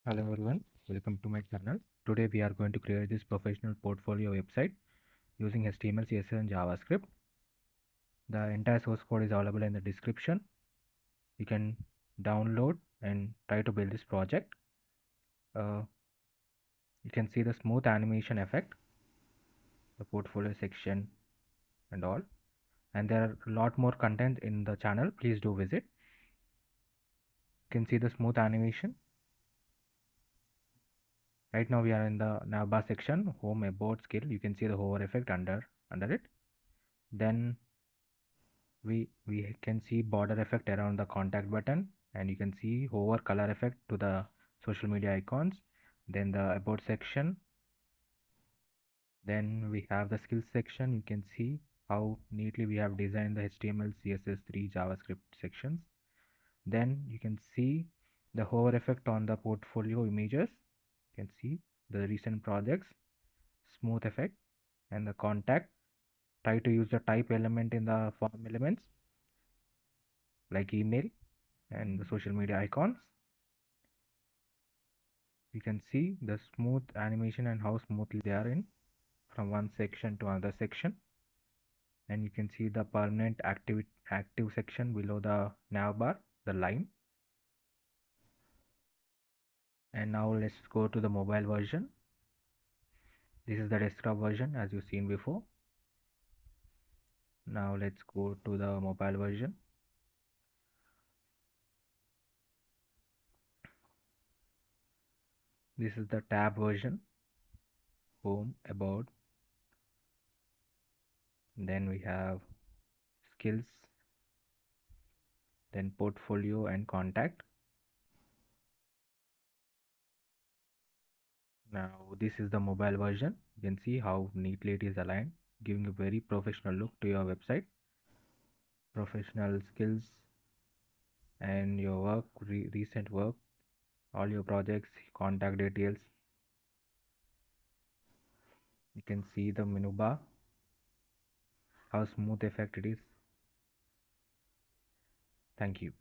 Hello everyone, welcome to my channel. Today we are going to create this professional portfolio website using HTML, CSS and JavaScript. The entire source code is available in the description. You can download and try to build this project. You can see the smooth animation effect, the portfolio section and all. And there are a lot more content in the channel. Please do visit. You can see the smooth animation. Right now we are in the navbar section, home, about, skill. You can see the hover effect under it. Then we can see border effect around the contact button, and you can see hover color effect to the social media icons. Then the about section. Then we have the skills section. You can see how neatly we have designed the HTML, CSS3, JavaScript sections. Then you can see the hover effect on the portfolio images. You can see the recent projects, smooth effect, and the contact. Try to use the type element in the form elements like email and the social media icons. You can see the smooth animation and how smoothly they are in from one section to another section. And you can see the permanent active section below the navbar, the line. And now let's go to the mobile version. This is the desktop version as you've seen before. Now let's go to the mobile version. This is the tab version, home, about. Then we have skills, then portfolio and contact. Now this is the mobile version. You can see how neatly it is aligned, giving a very professional look to your website. Professional skills and your work, recent work, all your projects, contact details. You can see the menu bar, how smooth effect it is. Thank you.